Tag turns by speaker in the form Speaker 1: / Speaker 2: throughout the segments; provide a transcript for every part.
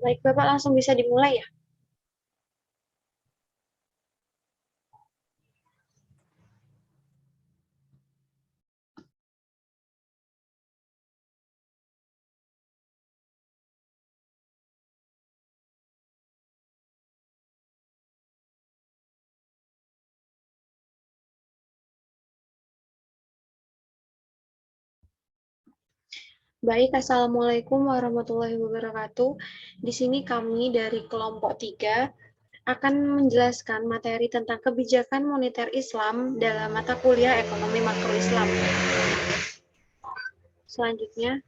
Speaker 1: Baik, Bapak langsung bisa dimulai ya? Baik, Assalamualaikum warahmatullahi wabarakatuh. Di sini kami dari kelompok 3 akan menjelaskan materi tentang kebijakan moneter Islam dalam mata kuliah Ekonomi Makro Islam. Selanjutnya,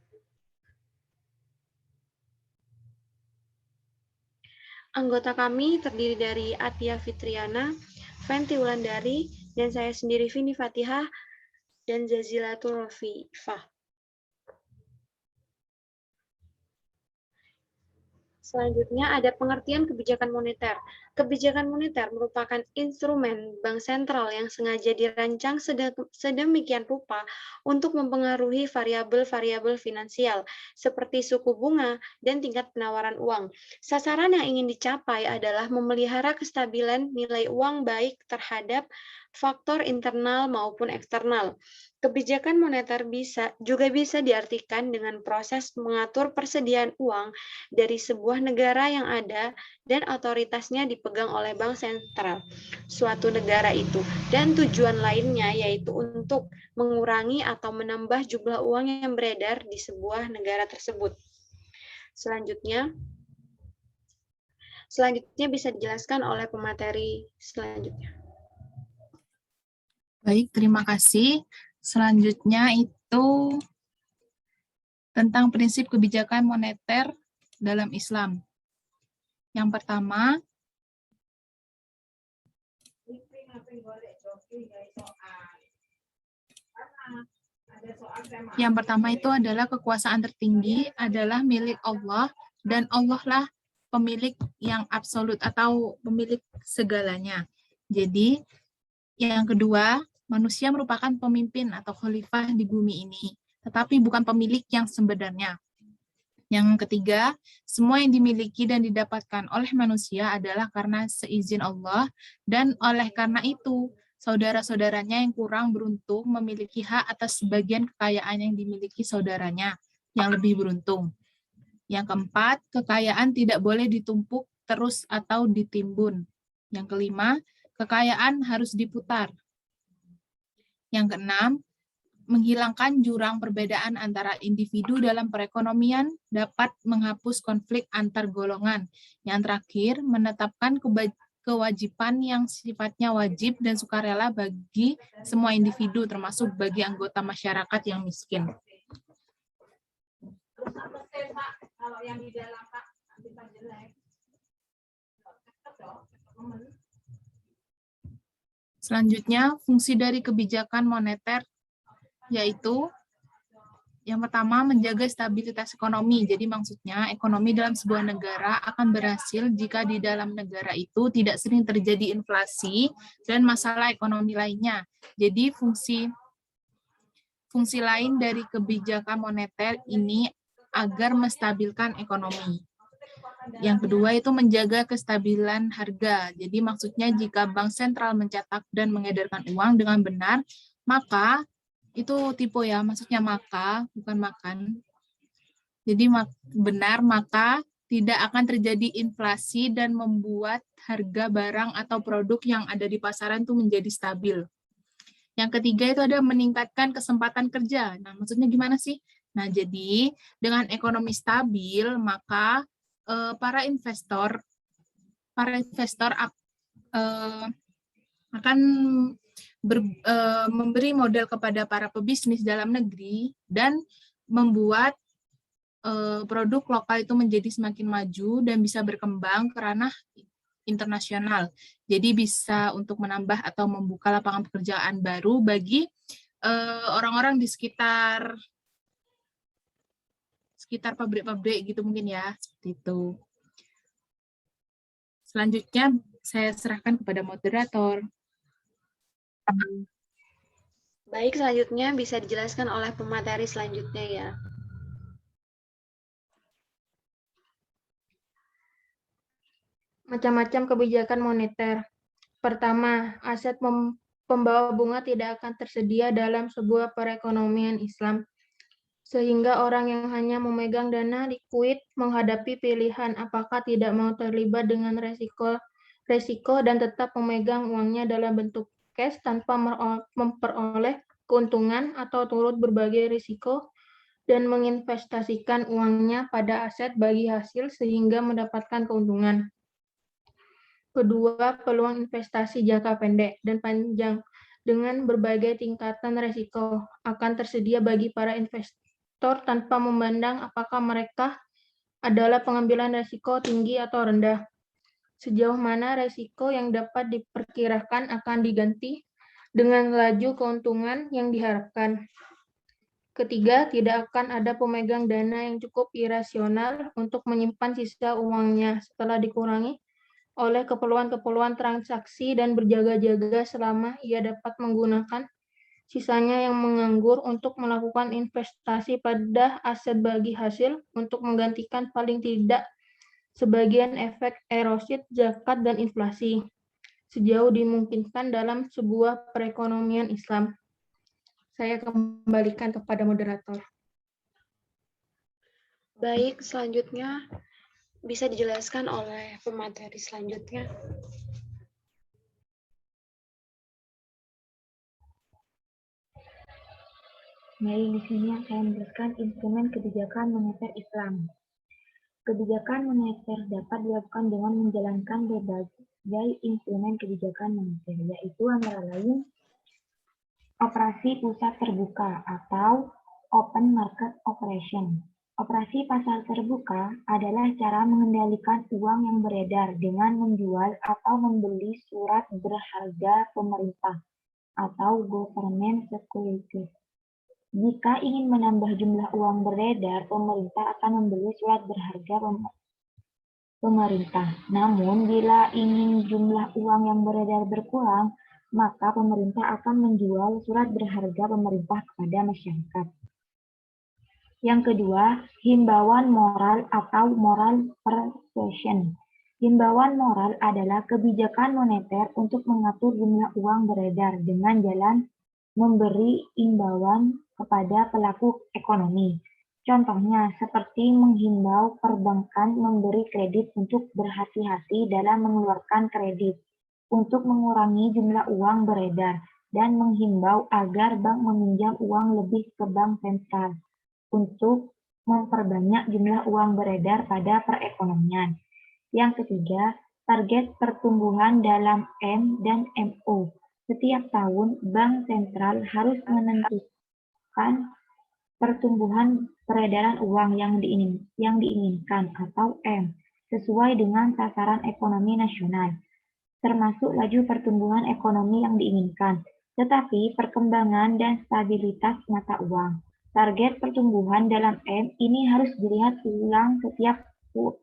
Speaker 1: anggota kami terdiri dari Atia Fitriana, Fenty Wulandari, dan saya sendiri Vini Fatihah dan Zazilatul Rafifah. Selanjutnya ada pengertian kebijakan moneter. Kebijakan moneter merupakan instrumen bank sentral yang sengaja dirancang sedemikian rupa untuk mempengaruhi variabel-variabel finansial seperti suku bunga dan tingkat penawaran uang. Sasaran yang ingin dicapai adalah memelihara kestabilan nilai uang baik terhadap faktor internal maupun eksternal. Kebijakan moneter juga bisa diartikan dengan proses mengatur persediaan uang dari sebuah negara yang ada dan otoritasnya dipegang oleh bank sentral suatu negara itu, dan tujuan lainnya yaitu untuk mengurangi atau menambah jumlah uang yang beredar di sebuah negara tersebut. Selanjutnya bisa dijelaskan oleh pemateri selanjutnya.
Speaker 2: Baik, terima kasih. Selanjutnya itu tentang prinsip kebijakan moneter dalam Islam. Yang pertama, itu adalah kekuasaan tertinggi adalah milik Allah dan Allah lah pemilik yang absolut atau pemilik segalanya. Jadi, yang kedua, manusia merupakan pemimpin atau khalifah di bumi ini, tetapi bukan pemilik yang sebenarnya. Yang ketiga, semua yang dimiliki dan didapatkan oleh manusia adalah karena seizin Allah, dan oleh karena itu, saudara-saudaranya yang kurang beruntung memiliki hak atas sebagian kekayaan yang dimiliki saudaranya yang lebih beruntung. Yang keempat, kekayaan tidak boleh ditumpuk terus atau ditimbun. Yang kelima, kekayaan harus diputar. Yang keenam, menghilangkan jurang perbedaan antara individu dalam perekonomian dapat menghapus konflik antar golongan. Yang terakhir, menetapkan kewajiban yang sifatnya wajib dan sukarela bagi semua individu, termasuk bagi anggota masyarakat yang miskin. Selanjutnya, fungsi dari kebijakan moneter yaitu yang pertama, menjaga stabilitas ekonomi. Jadi maksudnya ekonomi dalam sebuah negara akan berhasil jika di dalam negara itu tidak sering terjadi inflasi dan masalah ekonomi lainnya. Jadi fungsi lain dari kebijakan moneter ini agar menstabilkan ekonomi. Yang kedua itu menjaga kestabilan harga. Jadi maksudnya jika bank sentral mencetak dan mengedarkan uang dengan benar, maka itu tipe ya, maksudnya maka, bukan makan. Jadi benar, maka tidak akan terjadi inflasi dan membuat harga barang atau produk yang ada di pasaran itu menjadi stabil. Yang ketiga itu ada meningkatkan kesempatan kerja. Nah, maksudnya gimana sih? Nah, jadi dengan ekonomi stabil, maka para investor akan memberi modal kepada para pebisnis dalam negeri dan membuat produk lokal itu menjadi semakin maju dan bisa berkembang ke ranah internasional. Jadi bisa untuk menambah atau membuka lapangan pekerjaan baru bagi orang-orang di sekitar pabrik-pabrik gitu mungkin ya, seperti itu. Selanjutnya saya serahkan kepada moderator.
Speaker 1: Baik, selanjutnya bisa dijelaskan oleh pemateri selanjutnya ya.
Speaker 3: Macam-macam kebijakan moneter. Pertama, aset pembawa bunga tidak akan tersedia dalam sebuah perekonomian Islam, sehingga orang yang hanya memegang dana likuid menghadapi pilihan apakah tidak mau terlibat dengan resiko dan tetap memegang uangnya dalam bentuk cash tanpa memperoleh keuntungan atau turut berbagi risiko dan menginvestasikan uangnya pada aset bagi hasil sehingga mendapatkan keuntungan. Kedua, peluang investasi jangka pendek dan panjang dengan berbagai tingkatan risiko akan tersedia bagi para investor tanpa memandang apakah mereka adalah pengambilan risiko tinggi atau rendah. Sejauh mana risiko yang dapat diperkirakan akan diganti dengan laju keuntungan yang diharapkan. Ketiga, tidak akan ada pemegang dana yang cukup irasional untuk menyimpan sisa uangnya setelah dikurangi oleh keperluan-keperluan transaksi dan berjaga-jaga selama ia dapat menggunakan sisanya yang menganggur untuk melakukan investasi pada aset bagi hasil untuk menggantikan paling tidak sebagian efek erosi zakat dan inflasi sejauh dimungkinkan dalam sebuah perekonomian Islam. Saya kembalikan kepada moderator.
Speaker 1: Baik, selanjutnya bisa dijelaskan oleh pemateri selanjutnya.
Speaker 4: Mari di sini saya menjelaskan instrumen kebijakan moneter Islam. Kebijakan moneter dapat dilakukan dengan menjalankan berbagai instrumen kebijakan moneter, yaitu antara lain operasi pusat terbuka atau open market operation. Operasi pasar terbuka adalah cara mengendalikan uang yang beredar dengan menjual atau membeli surat berharga pemerintah atau government securities. Jika ingin menambah jumlah uang beredar, pemerintah akan membeli surat berharga pemerintah. Namun, bila ingin jumlah uang yang beredar berkurang, maka pemerintah akan menjual surat berharga pemerintah kepada masyarakat. Yang kedua, himbauan moral atau moral persuasion. Himbauan moral adalah kebijakan moneter untuk mengatur jumlah uang beredar dengan jalan memberi imbauan kepada pelaku ekonomi. Contohnya, seperti menghimbau perbankan memberi kredit untuk berhati-hati dalam mengeluarkan kredit, untuk mengurangi jumlah uang beredar, dan menghimbau agar bank meminjam uang lebih ke bank sentral, untuk memperbanyak jumlah uang beredar pada perekonomian. Yang ketiga, target pertumbuhan dalam M dan MO. Setiap tahun, Bank Sentral harus menentukan pertumbuhan peredaran uang yang diinginkan atau M, sesuai dengan sasaran ekonomi nasional, termasuk laju pertumbuhan ekonomi yang diinginkan, tetapi perkembangan dan stabilitas mata uang. Target pertumbuhan dalam M ini harus dilihat ulang setiap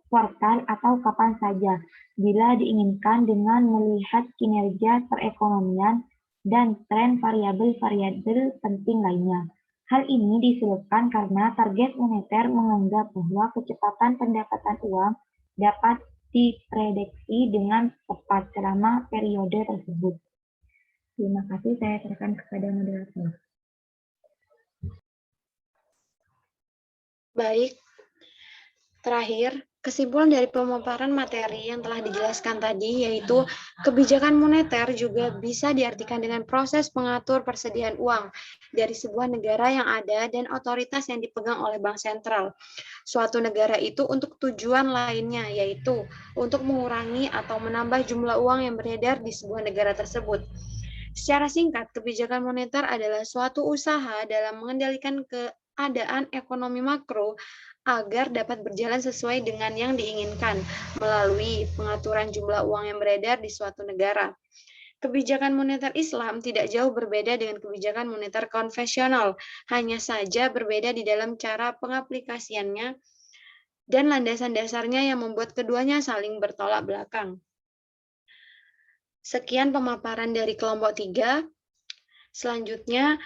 Speaker 4: kuartal atau kapan saja, bila diinginkan dengan melihat kinerja perekonomian dan tren variabel-variabel penting lainnya. Hal ini disebabkan karena target moneter menganggap bahwa kecepatan pendapatan uang dapat diprediksi dengan tepat selama periode tersebut. Terima kasih, saya serahkan kepada moderator.
Speaker 1: Baik, terakhir, kesimpulan dari pemaparan materi yang telah dijelaskan tadi yaitu kebijakan moneter juga bisa diartikan dengan proses pengatur persediaan uang dari sebuah negara yang ada dan otoritas yang dipegang oleh bank sentral suatu negara itu untuk tujuan lainnya, yaitu untuk mengurangi atau menambah jumlah uang yang beredar di sebuah negara tersebut. Secara singkat, kebijakan moneter adalah suatu usaha dalam mengendalikan keadaan ekonomi makro agar dapat berjalan sesuai dengan yang diinginkan melalui pengaturan jumlah uang yang beredar di suatu negara. Kebijakan moneter Islam tidak jauh berbeda dengan kebijakan moneter konvensional, hanya saja berbeda di dalam cara pengaplikasiannya dan landasan dasarnya yang membuat keduanya saling bertolak belakang. Sekian pemaparan dari kelompok 3. Selanjutnya,